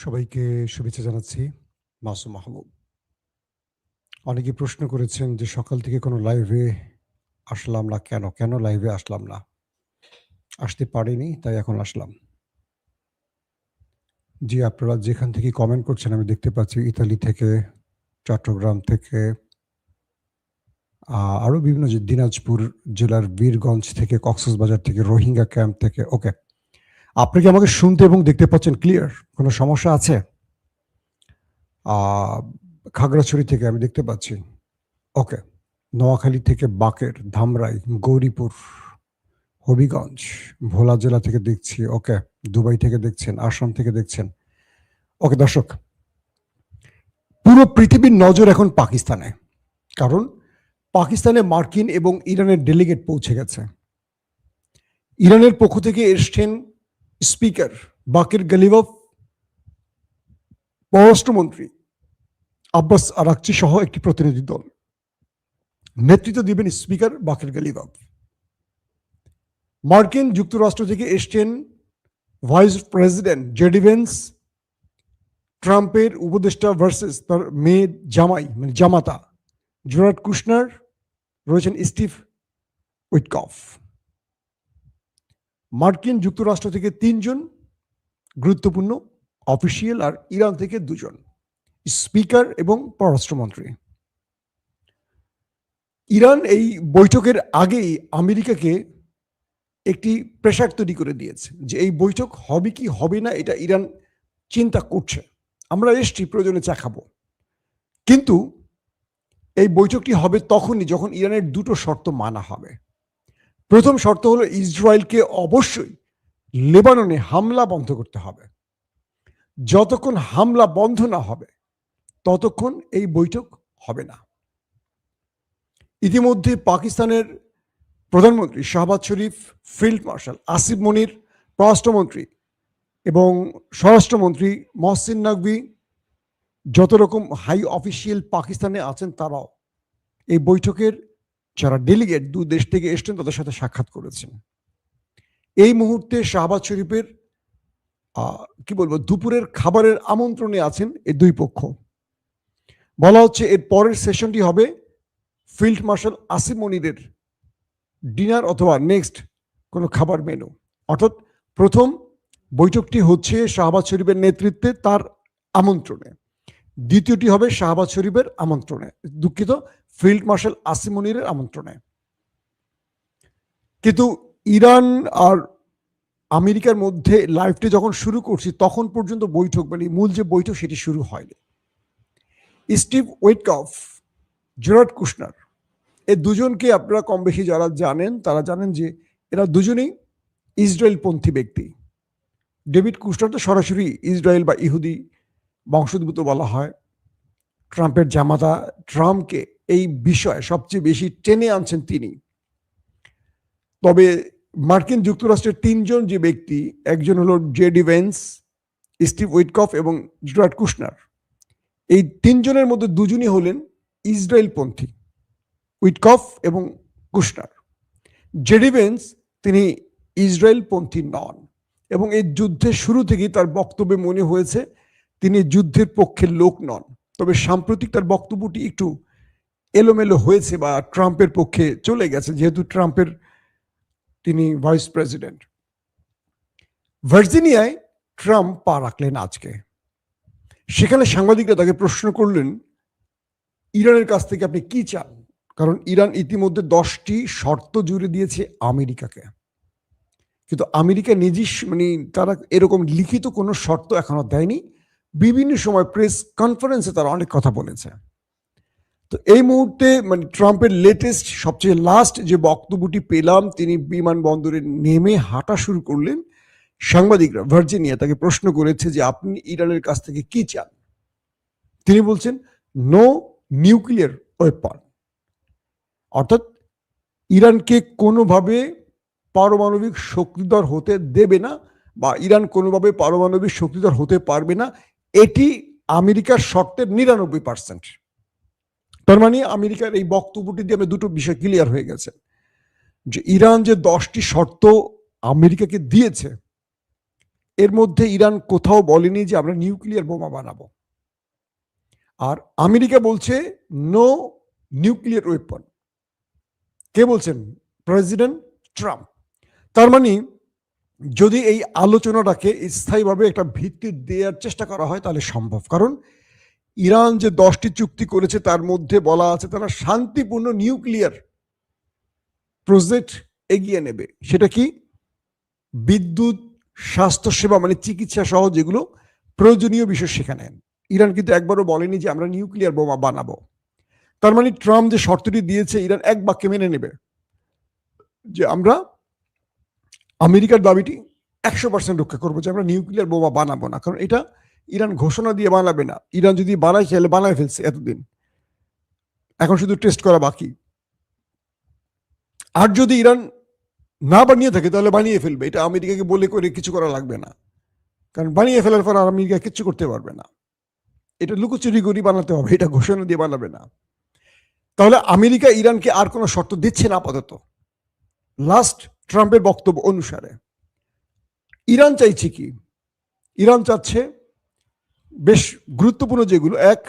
সবাইকে শুভেচ্ছা জানাচ্ছি। মাসুম মাহমুদ। অনেকে প্রশ্ন করেছেন যে সকাল থেকে কোনো লাইভে আসলাম না কেন? কেন লাইভে আসলাম না? আসতে পারিনি তাই এখন আসলাম। জি, আপনারা যেখান থেকে কমেন্ট করছেন আমি দেখতে পাচ্ছি ইতালি থেকে, চট্টগ্রাম থেকে, আরো বিভিন্ন দিনাজপুর জেলার বীরগঞ্জ থেকে, কক্সবাজার থেকে, রোহিঙ্গা ক্যাম্প থেকে। ওকে। আপনি কি আমাকে শুনতে এবং দেখতে পাচ্ছেন ক্লিয়ার? কোনো সমস্যা আছে? আ খাগড়াছড়ি থেকে আমি দেখতে পাচ্ছি। ওকে। নোয়াখালী থেকে বাকের, ধামরাই, গৌরীপুর, হবিগঞ্জ, ভোলা জেলা থেকে দেখছি। ওকে। দুবাই থেকে দেখছেন, আসাম থেকে দেখছেন। ওকে দর্শক, পুরো পৃথিবীর নজর এখন পাকিস্তানে। কারণ পাকিস্তানে মার্কিন এবং ইরানের ডেলিগেট পৌঁছে গেছে। ইরানের পক্ষ থেকে এসছেন স্পিকার বাকির গালিবফ, পররাষ্ট্রমন্ত্রী আব্বাস আরাকচি সহ একটি প্রতিনিধি দল। নেতৃত্ব দিবেন স্পিকার বাকির গালিবফ। মার্কিন যুক্তরাষ্ট্র থেকে এসছেন ভাইস প্রেসিডেন্ট জেডি ভেন্স, ট্রাম্পের উপদেষ্টা ভার্সেস তার মেয়ে জামাই মানে জামাতা জেরার্ড কুশনার, রয়েছেন স্টিভ উইটকফ। মার্কিন যুক্তরাষ্ট্র থেকে 3 জন গুরুত্বপূর্ণ অফিসিয়াল, আর ইরান থেকে 2 জন স্পিকার এবং পররাষ্ট্রমন্ত্রী। ইরান এই বৈঠকের আগেই আমেরিকাকে একটি প্রেসার তৈরি করে দিয়েছে যে এই বৈঠক হবে কি হবে না এটা ইরান চিন্তা করছে। আমরা এসছি, প্রয়োজনে চা খাবো। কিন্তু এই বৈঠকটি হবে তখনই যখন ইরানের 2টো শর্ত মানা হবে। প্রথম শর্ত হলো ইসরায়েলকে অবশ্যই লেবাননে হামলা বন্ধ করতে হবে। যতক্ষণ হামলা বন্ধ না হবে ততক্ষণ এই বৈঠক হবে না। ইতিমধ্যে পাকিস্তানের প্রধানমন্ত্রী শাহবাজ শরীফ, ফিল্ড মার্শাল আসিফ মনির, পররাষ্ট্রমন্ত্রী এবং স্বরাষ্ট্রমন্ত্রী মহসিন নকভি, যত রকম হাই অফিসিয়াল পাকিস্তানে আছেন তারাও এই বৈঠকের যারা ডেলিগেট 2 দেশ থেকে এসছেন তাদের সাথে সাক্ষাৎ করেছেন। এই মুহূর্তে শাহবাজ শরীফের কি বলবো দুপুরের খাবারের আমন্ত্রণে আছেন এই 2 পক্ষ। বলা হচ্ছে এর পরের সেশনটি হবে ফিল্ড মার্শাল আসিফ মনিরের ডিনার অথবা নেক্সট কোনো খাবার মেনু। অর্থাৎ প্রথম বৈঠকটি হচ্ছে শাহবাজ শরীফের নেতৃত্বে তার আমন্ত্রণে, দ্বিতীয়টি হবে শাহবাজ শরীফের আমন্ত্রণে, দুঃখিত, ফিল্ড মার্শাল আসিফ মনিরের আমন্ত্রণে। কিন্তু ইরান আর আমেরিকার মধ্যে লাইভটি যখন শুরু করছি তখন পর্যন্ত বৈঠক মানে মূল যে বৈঠক সেটি শুরু হয়নি। স্টিভ উইটকফ, জেরার্ড কুশনার, এই দুজনকে আপনারা কম বেশি যারা জানেন তারা জানেন যে এরা দুজনেই ইসরায়েলপন্থী ব্যক্তি। ডেভিড কুশনার তো সরাসরি ইসরায়েল বা ইহুদি বংশোদ্ভূত বলা হয়। ট্রাম্পের জামাতা, ট্রাম্পকে এই বিষয়ে সবচেয়ে বেশি টেনে আনছেন তিনি। তবে মার্কিন যুক্তরাষ্ট্রের 3 জন যে ব্যক্তি, একজন হলো জেডি ভেন্স, স্টিভ উইটকফ এবং জেরার্ড কুশনার, এই 3 জনের মধ্যে 2 জনই হলেন ইসরায়েলপন্থী, উইটকফ এবং কুশনার। জেডি ভেন্স তিনি ইসরায়েলপন্থী নন এবং এই যুদ্ধের শুরু থেকেই তার বক্তব্যে মনে হয়েছে তিনি যুদ্ধের পক্ষের লোক নন। তবে সাম্প্রতিক তার বক্তব্যটি একটু এলোমেলো হয়েছে বা ট্রাম্পের পক্ষে চলে গেছে, যেহেতু ট্রাম্পের তিনি ভাইস প্রেসিডেন্ট। ভার্জিনিয়ায় ট্রাম্প পা রাখলেন আজকে। সেখানে সাংবাদিকরা তাকে প্রশ্ন করলেন ইরানের কাছ থেকে আপনি কি চান, কারণ ইরান ইতিমধ্যে 10টি শর্ত জুড়ে দিয়েছে আমেরিকাকে। কিন্তু আমেরিকা নিজস্ব মানে তারা এরকম লিখিত কোনো শর্ত এখনো দেয়নি। বিভিন্ন সময় প্রেস কনফারেন্সে তারা অনেক কথা বলেছে। তো এই মুহূর্তে মানে ট্রাম্পের লেটেস্ট সবচেয়ে লাস্ট যে বক্তব্যটি পেলাম, তিনি বিমানবন্দরে নেমে হাঁটা শুরু করলেন। সাংবাদিকরা ভার্জিনিয়া তাকে প্রশ্ন করেছে যে আপনি ইরানের কাছ থেকে কি চান। তিনি বলছেন নো নিউক্লিয়ার ওয়েপন, অর্থাৎ ইরানকে কোনোভাবে পারমাণবিক শক্তিধর হতে দেবে না বা ইরান কোনোভাবে পারমাণবিক শক্তিধর হতে পারবে না, এটি আমেরিকার শর্তের 99%। তার মানে আমেরিকার এই বক্তব্যটি দিয়ে আমরা 2টো বিষয় ক্লিয়ার হয়ে গেছে যে ইরান যে 10টি শর্ত আমেরিকাকে দিয়েছে এর মধ্যে ইরান কোথাও বলেনি যে আমরা নিউক্লিয়ার বোমা বানাবো। আর আমেরিকা বলছে নো নিউক্লিয়ার ওয়েপন। কে বলছেন? President Trump. তার মানে যদি এই আলোচনাটাকে স্থায়ীভাবে একটা ভিত্তি দেওয়ার চেষ্টা করা হয় তাহলে সম্ভব। কারণ ইরান যে 10টি চুক্তি করেছে তার মধ্যে বলা আছে তারা শান্তিপূর্ণ নিউক্লিয়ার প্রজেক্ট এগিয়ে নেবে। সেটা কি? বিদ্যুৎ, স্বাস্থ্যসেবা মানে চিকিৎসা সহ যেগুলো প্রয়োজনীয় বিষয় সেখানে। ইরান কিন্তু একবারও বলেনি যে আমরা নিউক্লিয়ার বোমা বানাবো। তার মানে ট্রাম্প যে শর্তটি দিয়েছে ইরান এক বাক্যে মেনে নেবে যে আমরা আমেরিকার দাবিটি 100% রক্ষা করবো যে আমরা নিউক্লিয়ার বোমা বানাবো না। কারণ এটা ইরান ঘোষণা দিয়ে বানাবে না। ইরান যদি বানায় চাইলে বানায় ফেলছে এতদিন, এখন শুধু টেস্ট করা বাকি। আর যদি ইরান না বানিয়ে থাকে তাহলে বানিয়ে ফেলবে। এটা আমেরিকাকে বলে করে কিছু করা লাগবে না, কারণ বানিয়ে ফেলার পর আর আমেরিকা কিচ্ছু করতে পারবে না। এটা লুকোচুরি করে বানাতে হবে, এটা ঘোষণা দিয়ে বানাবে না। তাহলে আমেরিকা ইরানকে আর কোনো শর্ত দিচ্ছে না আপাতত, লাস্ট ট্রাম্পের বক্তব্য অনুসারে। ইরান চাইছে কি? ইরান চাচ্ছে বেশ গুরুত্বপূর্ণ যেগুলো, এক,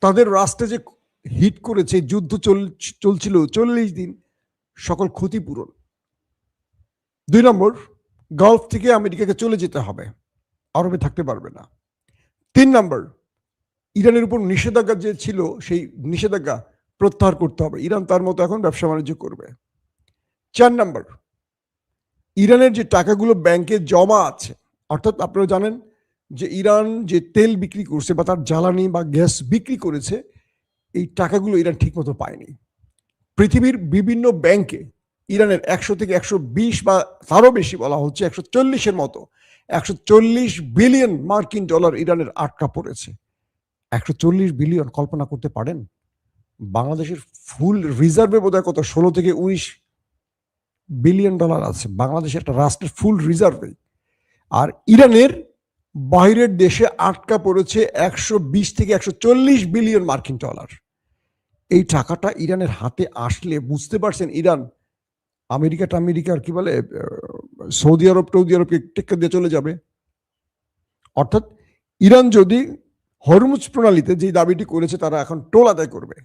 তাদের রাষ্ট্রে যে হিট করেছে, যুদ্ধ চলছিল 40 দিন, সকল ক্ষতিপূরণ। 2 নম্বর, গালফ থেকে আমেরিকাকে চলে যেতে হবে, আরবে থাকতে পারবে না। 3 নম্বর, ইরানের উপর নিষেধাজ্ঞা যে ছিল সেই নিষেধাজ্ঞা প্রত্যাহার করতে হবে, ইরান তার মতো এখন ব্যবসা বাণিজ্য করবে। 4 নম্বর, ইরানের যে টাকাগুলো ব্যাংকে জমা আছে, অর্থাৎ আপনারা জানেন যে ইরান যে তেল বিক্রি করছে বা তার জ্বালানি বা গ্যাস বিক্রি করেছে, এই টাকাগুলো ইরান ঠিকমতো পায়নি। পৃথিবীর বিভিন্ন ব্যাংকে ইরানের 100 থেকে 120 বা তারও বেশি বলা হচ্ছে 140-এর মতো 140 বিলিয়ন মার্কিন ডলার ইরানের আটকা পড়েছে। 140 বিলিয়ন কল্পনা করতে পারেন? বাংলাদেশের ফুল রিজার্ভে বোধহয় কত 16 থেকে 19 বিলিয়ন ডলার আছে বাংলাদেশের একটা রাষ্ট্রের ফুল রিজার্ভে। আর ইরানের বাইরের দেশে আটকা পড়েছে 120 থেকে 140 বিলিয়ন মার্কিন ডলার। এই টাকাটা ইরানের হাতে আসলে বুঝতে পারছেন ইরান আমেরিকার কি বলে সৌদি আরবকে টেক্কা দিয়ে চলে যাবে। অর্থাৎ ইরান যদি হরমুজ প্রণালীতে যে দাবিটি করেছে তারা এখন টোল আদায় করবে।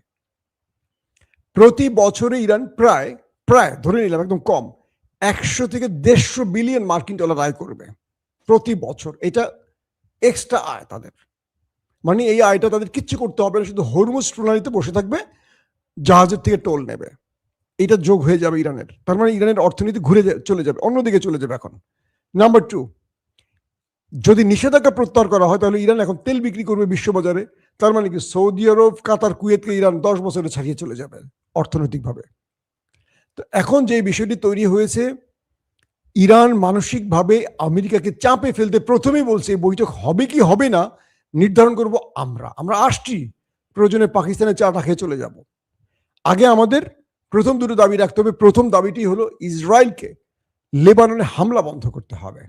প্রতি বছরে ইরান প্রায় ধরে নিলাম একদম কম 100 থেকে 150 বিলিয়ন মার্কিন ডলার আয় করবে প্রতি বছর। এটা এক্সট্রা আয় তাদের, মানে এই আয়টা তাদের কিচ্ছু করতে হবে না, শুধু হরমুজ প্রণালীতে বসে থাকবে, জাহাজের থেকে টোল নেবে, এটা যোগ হয়ে যাবে ইরানের। তার মানে ইরানের অর্থনীতি ঘুরে চলে যাবে, অন্যদিকে চলে যাবে এখন। নাম্বার 2, যদি নিষেধাজ্ঞা প্রত্যাহার করা হয় তাহলে ইরান এখন তেল বিক্রি করবে বিশ্ববাজারে। তার মানে কি সৌদি আরব, কাতার, কুয়েতকে ইরান 10 বছরে ছাড়িয়ে চলে যাবে অর্থনৈতিকভাবে। তো এখন যে বিষয়টি তৈরি হয়েছে, ইরান মানসিকভাবে আমেরিকাকে চাপে ফেলতে প্রথমেই বলছে এই বৈঠক হবে কি হবে না নির্ধারণ করব আমরা আসছি, প্রয়োজনে পাকিস্তানের চাটা খেয়ে চলে যাব। আগে আমাদের প্রথম দুটো দাবি রাখতে হবে। প্রথম দাবিটি হলো ইসরায়েলকে লেবাননে হামলা বন্ধ করতে হবে।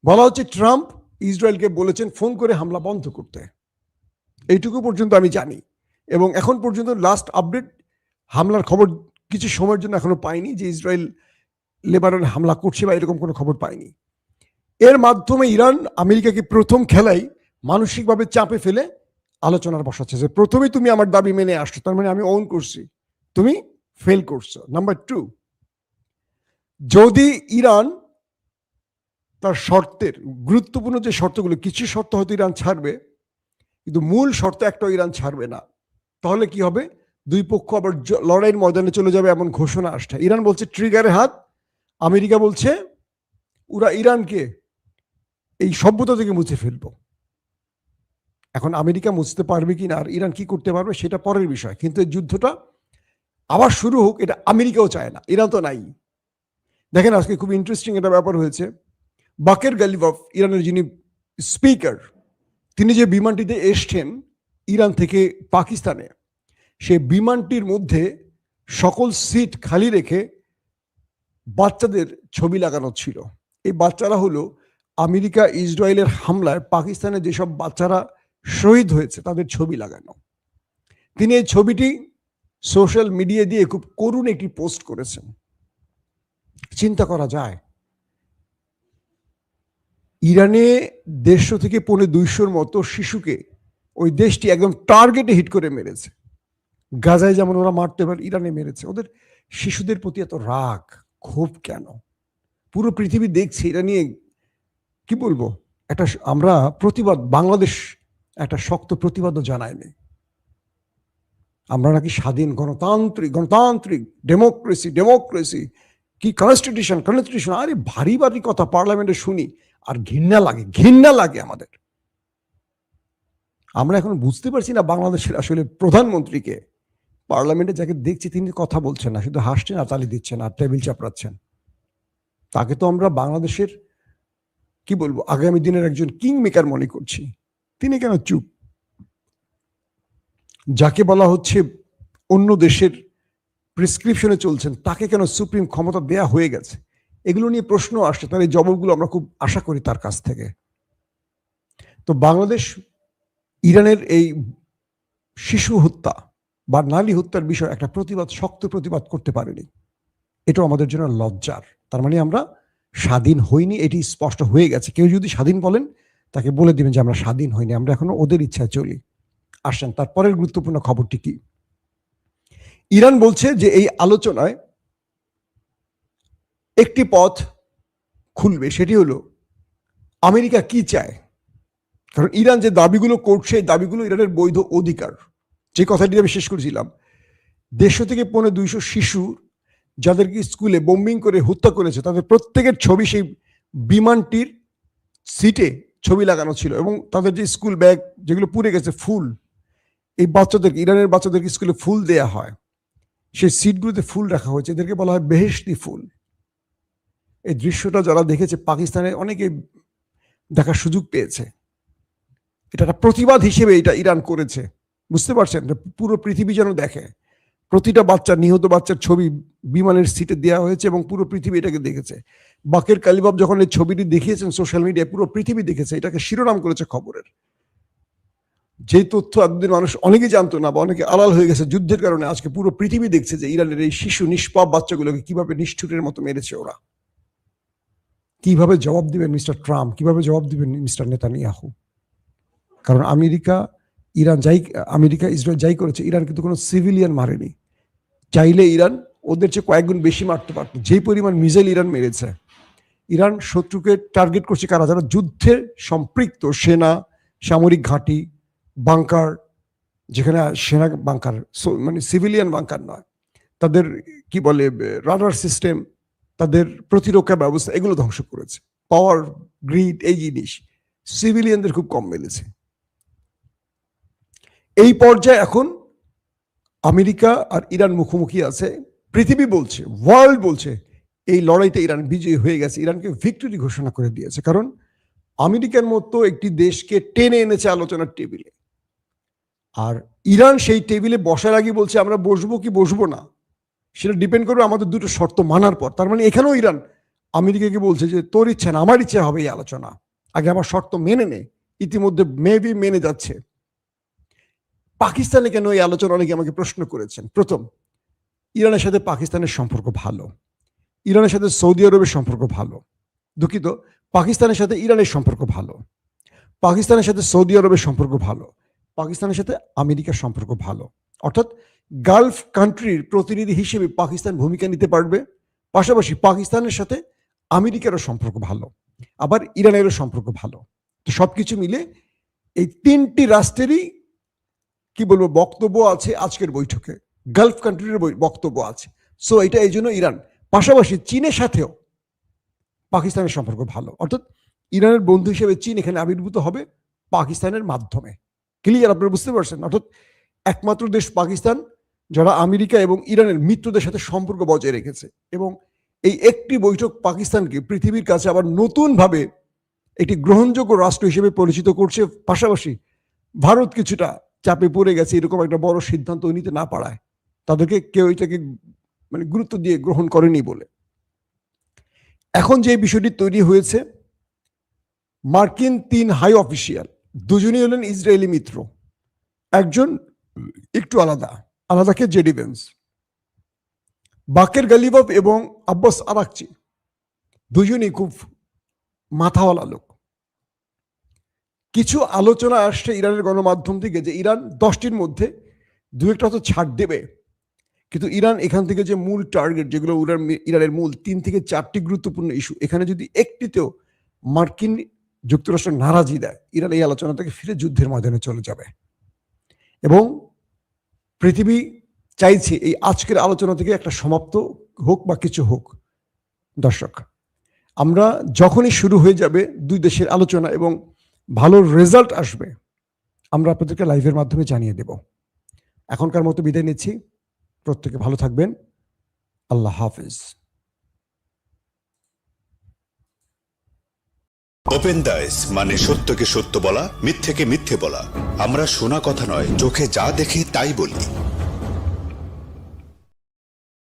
বলা হচ্ছে ট্রাম্প ইসরায়েলকে বলেছেন ফোন করে হামলা বন্ধ করতে, এইটুকু পর্যন্ত আমি জানি। এবং এখন পর্যন্ত লাস্ট আপডেট হামলার খবর কিছু সময়ের জন্য এখনো পাইনি যে ইসরায়েল লেবাননে হামলা করছে বা এরকম কোনো খবর পাইনি। এর মাধ্যমে ইরান আমেরিকাকে প্রথম খেলাই মানসিকভাবে চাপে ফেলে আলোচনার বসাচ্ছে যে প্রথমেই তুমি আমার দাবি মেনে আসছো, তার মানে আমি অন করছি, তুমি ফেল করছো। নাম্বার 2, যদি ইরান তার শর্তের গুরুত্বপূর্ণ যে শর্তগুলো, কিছু শর্ত হয়তো ইরান ছাড়বে কিন্তু মূল শর্ত একটাও ইরান ছাড়বে না, তাহলে কি হবে? দুই পক্ষ আবার লড়াইয়ের ময়দানে চলে যাবে এমন ঘোষণা আসছে। ইরান বলছে ট্রিগারে হাত, আমেরিকা বলছে ওরা ইরানকে এই সভ্যতা থেকে মুছে ফেলবো। এখন আমেরিকা মুছতে পারবে কি না আর ইরান কি করতে পারবে সেটা পরের বিষয়, কিন্তু এই যুদ্ধটা আবার শুরু হোক এটা আমেরিকাও চায় না, ইরান তো নাই। দেখেন আজকে খুব ইন্টারেস্টিং একটা ব্যাপার হয়েছে। বাকের গালিবাফ, ইরানের যিনি স্পিকার, তিনি যে বিমানটিতে এসছেন ইরান থেকে পাকিস্তানে, সে বিমানটির মধ্যে সকল সিট খালি রেখে বাচ্চাদের ছবি লাগানো ছিল। এই বাচ্চারা হলো আমেরিকা ইসরায়েলের হামলায় পাকিস্তানে যেসব বাচ্চারা শহীদ হয়েছে তাদের ছবি লাগানো। তিনি এই ছবিটি সোশ্যাল মিডিয়া দিয়ে খুব করুণ একটি পোস্ট করেছেন। চিন্তা করা যায় ইরানে 150 থেকে 250 মতো শিশুকে ওই দেশটি একদম টার্গেটে হিট করে মেরেছে। গাজায় যেমন ওরা মারতে পারে, ইরানে মেরেছে। ওদের শিশুদের প্রতি এত রাগ ক্ষোভ কেন? পুরো পৃথিবী দেখছে এটা নিয়ে। কি বলবো, একটা আমরা প্রতিবাদ, বাংলাদেশ একটা শক্ত প্রতিবাদও জানায়নি। আমরা নাকি স্বাধীন গণতান্ত্রিক ডেমোক্রেসি কি কনস্টিটিউশন, আরে ভারী ভারী কথা পার্লামেন্টে শুনি আর ঘৃণা লাগে আমাদের। আমরা এখন বুঝতে পারছি না বাংলাদেশের আসলে প্রধানমন্ত্রীকে। পার্লামেন্টে যাকে দেখছি তিনি কথা বলছেন না, শুধু হাসছেন আর তালি দিচ্ছেন আর টেবিল চাপড়াচ্ছেন। তাকে তো আমরা বাংলাদেশের কি বলবো আগামী দিনের একজন কিং মেকার মনে করছি, তিনি কেন চুপ? যাকে বলা হচ্ছে অন্য দেশের প্রেসক্রিপশনে চলছেন, তাকে কেন সুপ্রিম ক্ষমতা দেয়া হয়ে গেছে? এগুলো নিয়ে প্রশ্ন আসছে, তার এই জবাবগুলো আমরা খুব আশা করি তার কাছ থেকে। তো বাংলাদেশ ইরানের এই শিশু হত্যা বা নারী হত্যার বিষয়ে একটা শক্ত প্রতিবাদ করতে পারেনি। এটা আমাদের জন্য লজ্জার। তার মানে আমরা স্বাধীন হইনি, এটি স্পষ্ট হয়ে গেছে। কেউ যদি স্বাধীন বলেন তাকে বলে দিবেন যে আমরা স্বাধীন হইনি, আমরা এখনো ওদের ইচ্ছায় চলি। আসেন তারপরের গুরুত্বপূর্ণ খবরটি কি। ইরান বলছে যে এই আলোচনায় একটি পথ খুলবে, সেটি হলো আমেরিকা কি চায়। কারণ ইরান যে দাবিগুলো করছে, এই দাবিগুলো ইরানের বৈধ অধিকার। যে কথাটি আমি শেষ করেছিলাম, 150 থেকে 200 শিশু যাদেরকে স্কুলে বোম্বিং করে হত্যা করেছে, তাদের প্রত্যেকের ছবি সেই বিমানটির সিটে ছবি লাগানো ছিল, এবং তাদের যে স্কুল ব্যাগ যেগুলো পুড়ে গেছে, ফুল, এই বাচ্চাদেরকে, ইরানের বাচ্চাদেরকে স্কুলে ফুল দেয়া হয়, সেই সিটগুলোতে ফুল রাখা হয়েছে, এদেরকে বলা হয় বেহেশতি ফুল। এই দৃশ্যটা যারা দেখেছে, পাকিস্তানে অনেকে দেখার সুযোগ পেয়েছে। এটা একটা প্রতিবাদ হিসেবে এটা ইরান করেছে, বুঝতে পারছেন? পুরো পৃথিবী যেন দেখে। প্রতিটা বাচ্চা, নিহত বাচ্চার ছবি বিমানের সিটে দেওয়া হয়েছে এবং পুরো পৃথিবী এটাকে দেখেছে। বাকের কালিবাব যখন এই ছবিটি দেখিয়েছেন সোশ্যাল মিডিয়ায়, পুরো পৃথিবী দেখেছে, এটাকে শিরোনাম করেছে খবরের। যে তথ্য এতদিন মানুষ অনেকেই জানতো না বা অনেকে আড়াল হয়ে গেছে যুদ্ধের কারণে, আজকে পুরো পৃথিবী দেখছে যে ইরানের এই শিশু নিষ্পাপ বাচ্চাগুলোকে কিভাবে নিষ্ঠুরের মতো মেরেছে ওরা। কিভাবে জবাব দিবেন মিস্টার ট্রাম্প, কিভাবে জবাব দিবেন মিস্টার নেতানিয়াহু? কারণ আমেরিকা ইসরায়েল যাই করেছে, ইরান কিন্তু কোনো সিভিলিয়ান মারেনি। চাইলে ইরান ওদের চেয়ে কয়েকগুণ বেশি মারতে পারত। যেই পরিমাণ মিসাইল ইরান মেরেছে, ইরান শত্রুকে টার্গেট করছে কারা? যারা যুদ্ধে সম্পৃক্ত, সেনা, সামরিক ঘাঁটি, বাংকার, যেখানে সেনা বাংকার, মানে সিভিলিয়ান বাংকার নয়, তাদের কি বলে রাডার সিস্টেম, তাদের প্রতিরক্ষা ব্যবস্থা, এগুলো ধ্বংস করেছে। পাওয়ার গ্রিড, এই জিনিস সিভিলিয়ানদের খুব কম মেলেছে। এই পর্যায়ে এখন আমেরিকা আর ইরান মুখোমুখি আছে। পৃথিবী বলছে, ওয়ার্ল্ড বলছে এই লড়াইতে ইরান বিজয়ী হয়ে গেছে, ইরানকে ভিক্টরি ঘোষণা করে দিয়েছে। কারণ আমেরিকার মতো একটি দেশকে টেনে এনেছে আলোচনার টেবিলে, আর ইরান সেই টেবিলে বসার আগে বলছে আমরা বসবো কি বসবো না, সেটা ডিপেন্ড করবে আমাদের দুটো শর্ত মানার পর। তার মানে এখানেও ইরান আমেরিকাকে বলছে যে তোর ইচ্ছা না আমার ইচ্ছা হবে এই আলোচনা, আগে আমার শর্ত মেনে নে। ইতিমধ্যে মেবি মেনে যাচ্ছে। পাকিস্তানে কেন এই আলোচনা, অনেকে আমাকে প্রশ্ন করেছেন। প্রথম, ইরানের সাথে পাকিস্তানের সম্পর্ক ভালো, ইরানের সাথে সৌদি আরবের সম্পর্ক ভালো। দুঃখিত, পাকিস্তানের সাথে ইরানের সম্পর্ক ভালো, পাকিস্তানের সাথে সৌদি আরবের সম্পর্ক ভালো, পাকিস্তানের সাথে আমেরিকার সম্পর্ক ভালো। অর্থাৎ গালফ কান্ট্রির প্রতিনিধি হিসেবে পাকিস্তান ভূমিকা নিতে পারবে। পাশাপাশি পাকিস্তানের সাথে আমেরিকারও সম্পর্ক ভালো, আবার ইরানেরও সম্পর্ক ভালো। তো সবকিছু মিলে এই তিনটি রাষ্ট্রেরই কি বলবো বক্তব্য আছে আজকের বৈঠকে, গালফ কান্ট্রির বক্তব্য আছে। সো এটা এই জন্য ইরান, পাশাপাশি চীনের সাথেও পাকিস্তানের সম্পর্ক ভালো। অর্থাৎ ইরানের বন্ধু হিসেবে চীন এখানে আবির্ভূত হবে পাকিস্তানের মাধ্যমে। ক্লিয়ার? আপনারা বুঝতে পারছেন? অর্থাৎ একমাত্র দেশ পাকিস্তান যারা আমেরিকা এবং ইরানের মিত্রদের সাথে সম্পর্ক বজায় রেখেছে, এবং এই একটি বৈঠক পাকিস্তানকে পৃথিবীর কাছে আবার নতুনভাবে একটি গ্রহণযোগ্য রাষ্ট্র হিসেবে পরিচিত করছে। পাশাপাশি ভারত কিছুটা চাপে পড়ে গেছে এরকম একটা বড় সিদ্ধান্ত নিতে না পারায়, তাদেরকে কেউ এটাকে মানে গুরুত্ব দিয়ে গ্রহণ করেনি বলে। এখন যে বিষয়টি তৈরি হয়েছে, মার্কিন 3 হাই অফিসিয়াল, দুজনই হলেন ইসরায়েলি মিত্র। একজন একটু আলাদাকে জেডি ভেন্স, বাকের গালিবাফ এবং আব্বাস আরাকচি, দুজনই খুব মাথাওয়ালা লোক। কিছু আলোচনা আসছে ইরানের গণমাধ্যম থেকে যে ইরান 10টির মধ্যে 2-1টা তো ছাড় দেবে, কিন্তু ইরান এখান থেকে যে মূল টার্গেট যেগুলো ইরানের মূল 3 থেকে 4টি গুরুত্বপূর্ণ ইস্যু, এখানে যদি একটিতেও মার্কিন যুক্তরাষ্ট্র নারাজি দেয়, ইরান এই আলোচনা থেকে ফিরে যুদ্ধের ময়দানে চলে যাবে। এবং পৃথিবী চাইছে এই আজকের আলোচনা থেকে একটা সমাপ্ত হোক বা কিছু হোক। দর্শক, আমরা যখনই শুরু হয়ে যাবে দুই দেশের আলোচনা এবং ভালো রেজাল্ট আসবে, আমরা আপনাদেরকে লাইভের মাধ্যমে জানিয়ে দেব। এখনকার মতো বিদায় নিচ্ছি। প্রত্যেকে ভালো থাকবেন। আল্লাহ হাফেজ। ওপেন দাইস মানে সত্যকে সত্য বলা, মিথ্যেকে মিথ্যে বলা। আমরা শোনা কথা নয়, চোখে যা দেখি তাই বলি।